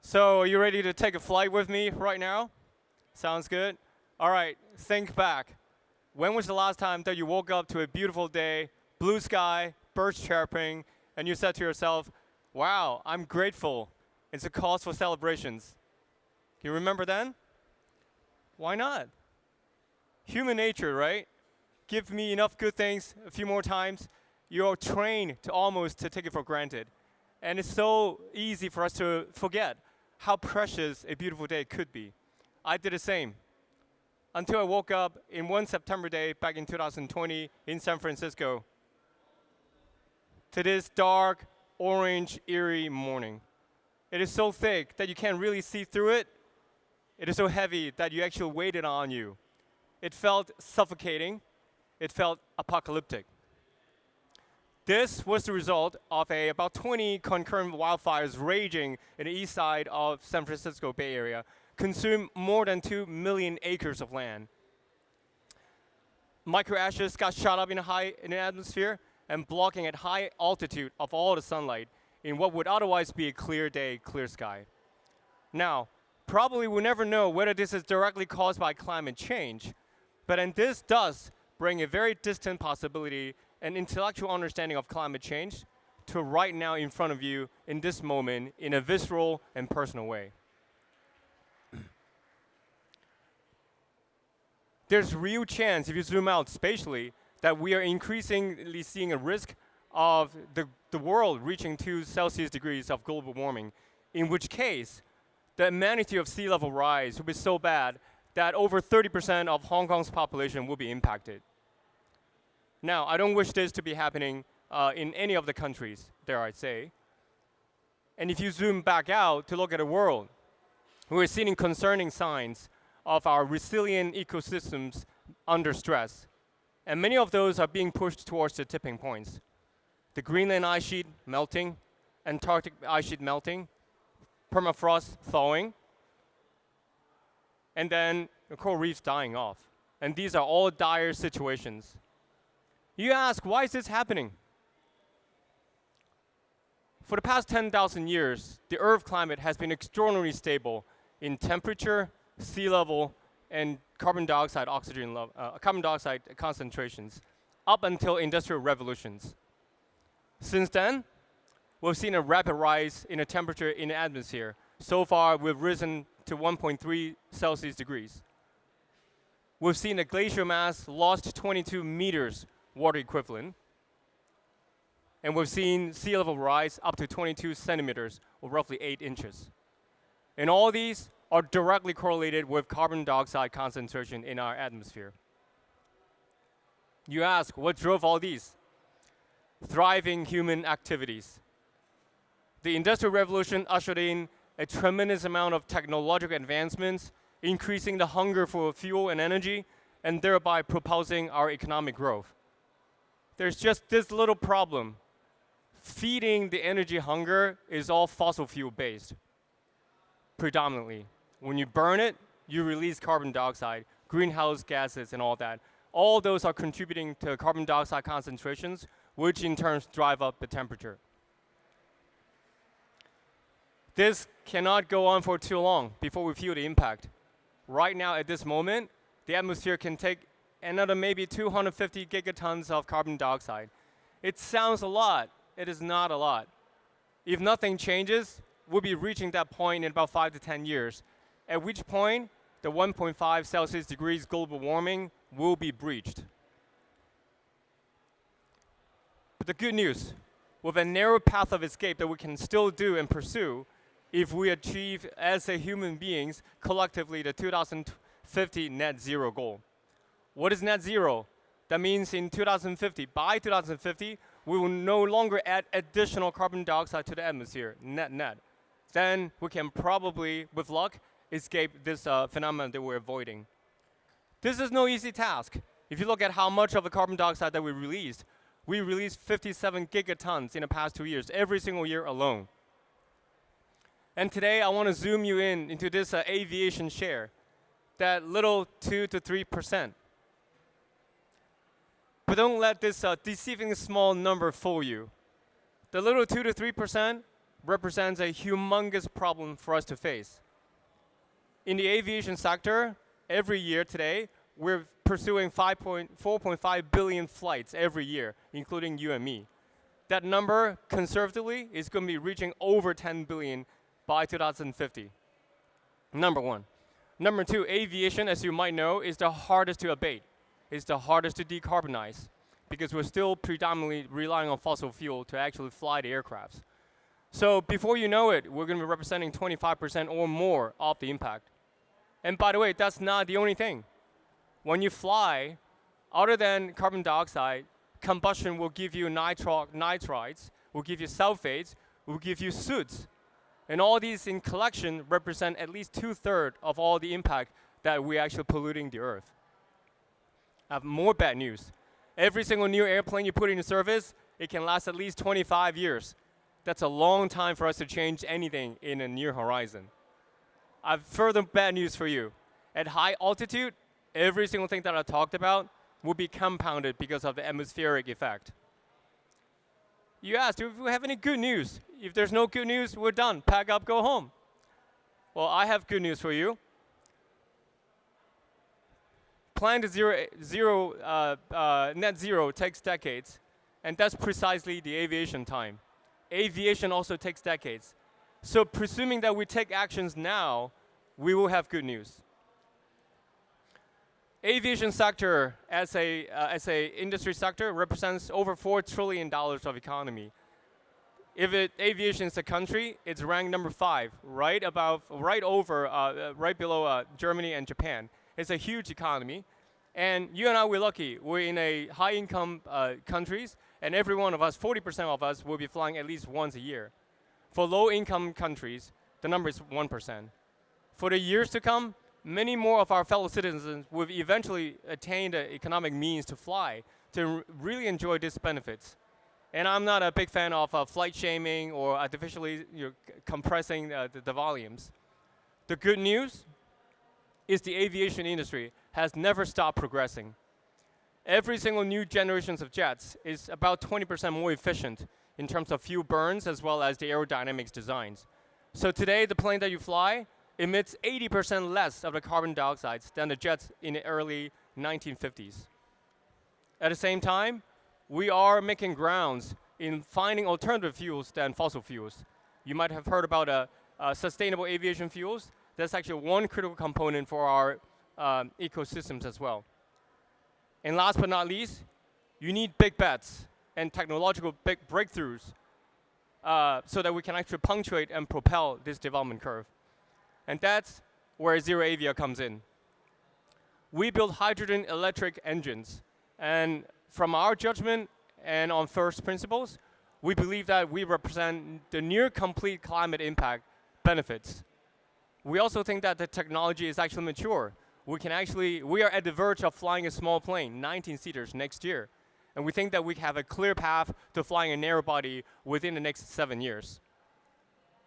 So, are you ready to take a flight with me right now? Sounds good. All right, think back. When was the last time that you woke up to a beautiful day, blue sky, birds chirping, and you said to yourself, wow, I'm grateful. It's a cause for celebrations. Can you remember then? Why not? Human nature, right? Give me enough good things a few more times, you're trained to almost to take it for granted. And it's so easy for us to forget how precious a beautiful day could be. I did the same until I woke up in one September day back in 2020 in San Francisco to this dark, orange, eerie morning. It is so thick that you can't really see through it. It is so heavy that you actually weighed it on you. It felt suffocating. It felt apocalyptic. This was the result of about 20 concurrent wildfires raging in the east side of San Francisco Bay Area, consumed more than 2 million acres of land. Microashes got shot up in the atmosphere and blocking at high altitude of all the sunlight in what would otherwise be a clear day, clear sky. Now, probably we'll never know whether this is directly caused by climate change, but this does bring a very distant possibility and intellectual understanding of climate change to right now in front of you in this moment in a visceral and personal way. There's real chance, if you zoom out spatially, that we are increasingly seeing a risk of the world reaching 2 Celsius degrees of global warming, in which case the magnitude of sea level rise will be so bad that over 30% of Hong Kong's population will be impacted. Now, I don't wish this to be happening in any of the countries, dare I say. And if you zoom back out to look at the world, we're seeing concerning signs of our resilient ecosystems under stress. And many of those are being pushed towards the tipping points. The Greenland ice sheet melting, Antarctic ice sheet melting, permafrost thawing, and then the coral reefs dying off. And these are all dire situations. You ask, why is this happening? For the past 10,000 years, the Earth climate has been extraordinarily stable in temperature, sea level, and carbon dioxide concentrations up until industrial revolutions. Since then, we've seen a rapid rise in the temperature in the atmosphere. So far, we've risen to 1.3 Celsius degrees. We've seen the glacier mass lost 22 meters water equivalent. And we've seen sea level rise up to 22 centimeters, or roughly 8 inches. And all these are directly correlated with carbon dioxide concentration in our atmosphere. You ask, what drove all these? Thriving human activities. The Industrial Revolution ushered in a tremendous amount of technological advancements, increasing the hunger for fuel and energy, and thereby propulsing our economic growth. There's just this little problem. Feeding the energy hunger is all fossil fuel based, predominantly. When you burn it, you release carbon dioxide, greenhouse gases, and all that. All those are contributing to carbon dioxide concentrations, which in turn drive up the temperature. This cannot go on for too long before we feel the impact. Right now, at this moment, the atmosphere can take another maybe 250 gigatons of carbon dioxide. It sounds a lot. It is not a lot. If nothing changes, we'll be reaching that point in about 5 to 10 years, at which point the 1.5 Celsius degrees global warming will be breached. But the good news, with a narrow path of escape that we can still do and pursue, if we achieve as a human beings collectively the 2050 net zero goal. What is net zero? That means in 2050, by 2050, we will no longer add additional carbon dioxide to the atmosphere, net. Then we can probably, with luck, escape this phenomenon that we're avoiding. This is no easy task. If you look at how much of the carbon dioxide that we released 57 gigatons in the past 2 years, every single year alone. And today, I want to zoom you into this aviation share, that little 2 to 3%. But don't let this deceiving small number fool you. The little 2 to 3% represents a humongous problem for us to face. In the aviation sector, every year today, we're pursuing 4.5 billion flights every year, including you and me. That number, conservatively, is going to be reaching over 10 billion by 2050. Number one. Number two, aviation, as you might know, is the hardest to abate. It's the hardest to decarbonize because we're still predominantly relying on fossil fuel to actually fly the aircrafts. So before you know it, we're going to be representing 25% or more of the impact. And by the way, that's not the only thing. When you fly, other than carbon dioxide, combustion will give you nitrites, will give you sulfates, will give you soot. And all these in collection represent at least 2/3 of all the impact that we're actually polluting the earth. I have more bad news. Every single new airplane you put into service, it can last at least 25 years. That's a long time for us to change anything in a near horizon. I have further bad news for you. At high altitude, every single thing that I talked about will be compounded because of the atmospheric effect. You asked, do we have any good news? If there's no good news, we're done. Pack up, go home. Well, I have good news for you. Plan to net zero takes decades, and that's precisely the aviation time. Aviation also takes decades. So presuming that we take actions now, we will have good news. Aviation sector as a industry sector represents over $4 trillion of economy. If aviation is a country, it's ranked number 5, right below Germany and Japan. It's a huge economy, and you and I, we're lucky. We're in a high-income countries, and every one of us, 40% of us, will be flying at least once a year. For low-income countries, the number is 1%. For the years to come, many more of our fellow citizens will eventually attain the economic means to fly, to really enjoy these benefits. And I'm not a big fan of flight shaming or artificially compressing the volumes. The good news is the aviation industry has never stopped progressing. Every single new generations of jets is about 20% more efficient in terms of fuel burns as well as the aerodynamics designs. So today, the plane that you fly emits 80% less of the carbon dioxides than the jets in the early 1950s. At the same time, we are making grounds in finding alternative fuels than fossil fuels. You might have heard about sustainable aviation fuels. That's actually one critical component for our ecosystems as well. And last but not least, you need big bets and technological big breakthroughs so that we can actually punctuate and propel this development curve. And that's where ZeroAvia comes in. We build hydrogen electric engines. And from our judgment and on first principles, we believe that we represent the near complete climate impact benefits. We also think that the technology is actually mature. We are at the verge of flying a small plane, 19-seaters next year. And we think that we have a clear path to flying a narrow body within the next 7 years.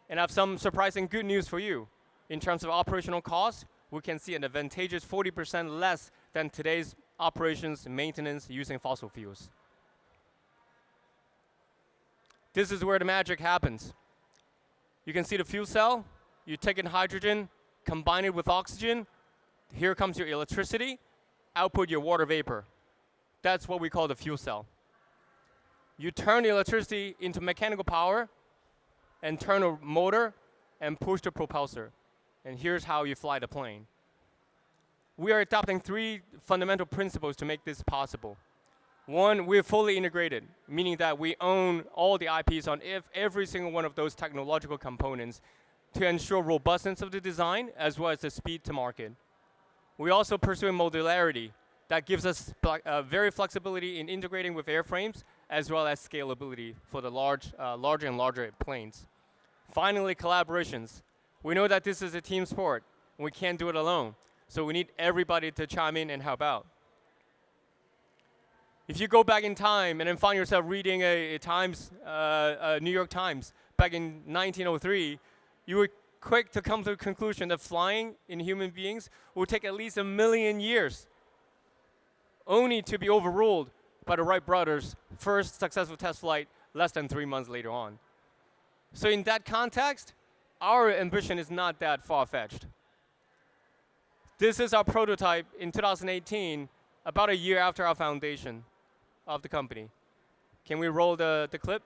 And I have some surprising good news for you. In terms of operational costs, we can see an advantageous 40% less than today's operations and maintenance using fossil fuels. This is where the magic happens. You can see the fuel cell. You take in hydrogen, combine it with oxygen. Here comes your electricity, output your water vapor. That's what we call the fuel cell. You turn the electricity into mechanical power and turn a motor and push the propulsor. And here's how you fly the plane. We are adopting 3 fundamental principles to make this possible. One, we're fully integrated, meaning that we own all the IPs on every single one of those technological components to ensure robustness of the design as well as the speed to market. We also pursue modularity that gives us very flexibility in integrating with airframes as well as scalability for the larger and larger planes. Finally, collaborations. We know that this is a team sport, and we can't do it alone. So we need everybody to chime in and help out. If you go back in time and then find yourself reading a New York Times back in 1903, you were quick to come to the conclusion that flying in human beings will take at least 1 million years, only to be overruled by the Wright brothers' first successful test flight less than 3 months later on. So in that context, our ambition is not that far-fetched. This is our prototype in 2018, about a year after our foundation of the company. Can we roll the clip?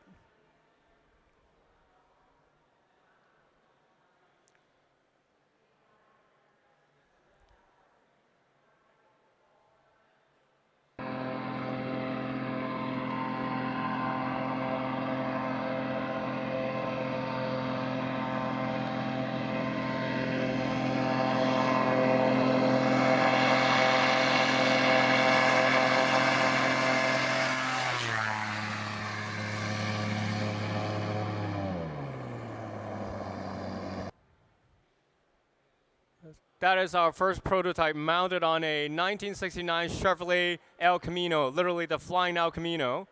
That is our first prototype mounted on a 1969 Chevrolet El Camino, literally the flying El Camino,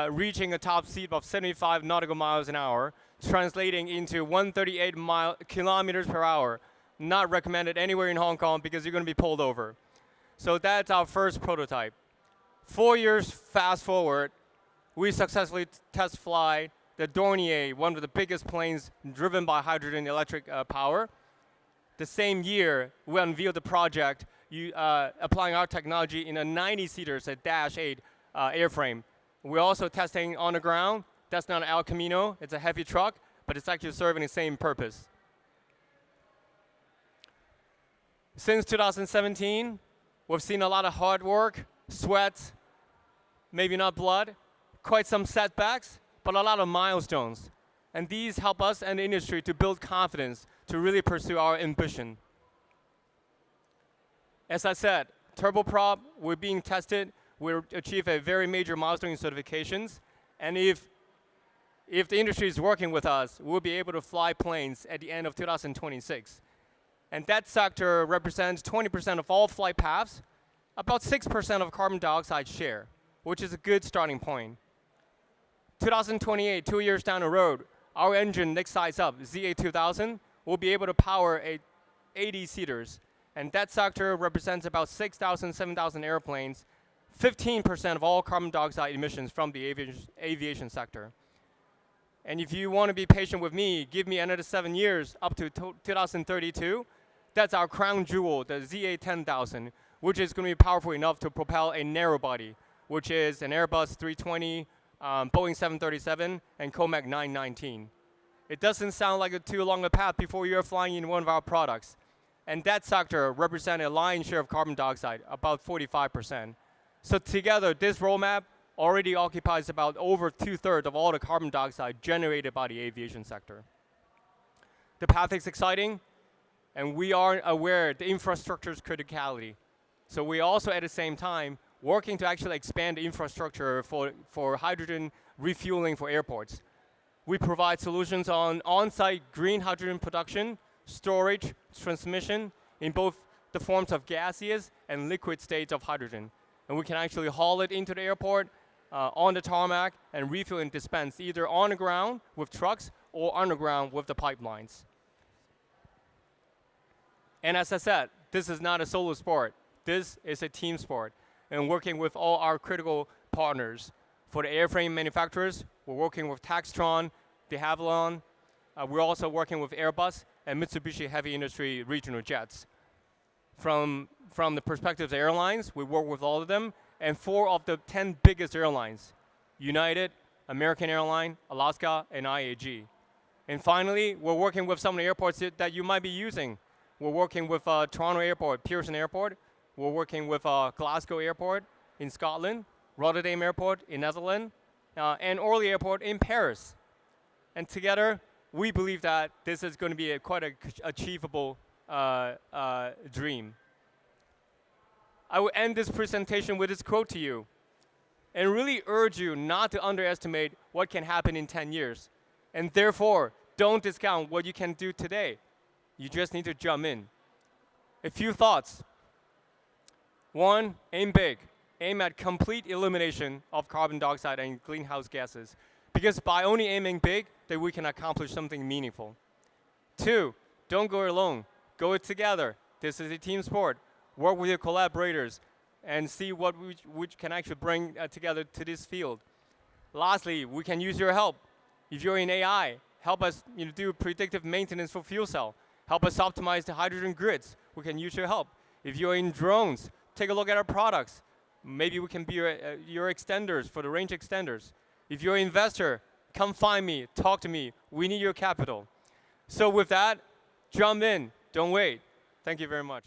reaching a top speed of 75 nautical miles an hour, translating into 138 kilometers per hour. Not recommended anywhere in Hong Kong because you're going to be pulled over. So that's our first prototype. 4 years fast forward, we successfully test fly the Dornier, one of the biggest planes driven by hydrogen electric power. The same year, we unveiled the project applying our technology in a 90-seater, a Dash 8 airframe. We're also testing on the ground. That's not an El Camino. It's a heavy truck, but it's actually serving the same purpose. Since 2017, we've seen a lot of hard work, sweat, maybe not blood, quite some setbacks, but a lot of milestones. And these help us and the industry to build confidence to really pursue our ambition. As I said, turboprop, we're being tested. We'll achieve a very major milestone in certifications. And if the industry is working with us, we'll be able to fly planes at the end of 2026. And that sector represents 20% of all flight paths, about 6% of carbon dioxide share, which is a good starting point. 2028, 2 years down the road, our engine next size up, ZA2000, will be able to power 80 seaters. And that sector represents about 6,000, 7,000 airplanes, 15% of all carbon dioxide emissions from the aviation sector. And if you want to be patient with me, give me another 7 years up to 2032. That's our crown jewel, the ZA10000, which is going to be powerful enough to propel a narrow body, which is an Airbus 320, Boeing 737, and Comac 919. It doesn't sound like too long a path before you're flying in one of our products. And that sector represents a lion's share of carbon dioxide, about 45%. So together, this roadmap already occupies about over 2/3 of all the carbon dioxide generated by the aviation sector. The path is exciting, and we are aware of the infrastructure's criticality. So we also, at the same time, working to actually expand the infrastructure for hydrogen refueling for airports. We provide solutions on on-site green hydrogen production, storage, transmission in both the forms of gaseous and liquid states of hydrogen. And we can actually haul it into the airport, on the tarmac, and refuel and dispense either on the ground with trucks or underground with the pipelines. And as I said, this is not a solo sport. This is a team sport. And working with all our critical partners. For the airframe manufacturers, we're working with Textron, de Havilland. We're also working with Airbus and Mitsubishi Heavy Industry regional jets. From the perspective of the airlines, we work with all of them, and 4 of the 10 biggest airlines, United, American Airlines, Alaska, and IAG. And finally, we're working with some of the airports that you might be using. We're working with Toronto Airport, Pearson Airport. We're working with Glasgow Airport in Scotland, Rotterdam Airport in Netherlands, and Orly Airport in Paris. And together, we believe that this is going to be quite an achievable dream. I will end this presentation with this quote to you, and really urge you not to underestimate what can happen in 10 years. And therefore, don't discount what you can do today. You just need to jump in. A few thoughts. 1, aim big. Aim at complete elimination of carbon dioxide and greenhouse gases. Because by only aiming big, that we can accomplish something meaningful. 2, don't go alone. Go it together. This is a team sport. Work with your collaborators and see what we can actually bring together to this field. Lastly, we can use your help. If you're in AI, help us do predictive maintenance for fuel cell. Help us optimize the hydrogen grids. We can use your help. If you're in drones, take a look at our products. Maybe we can be your extenders for the range extenders. If you're an investor, come find me, talk to me. We need your capital. So with that, jump in, don't wait. Thank you very much.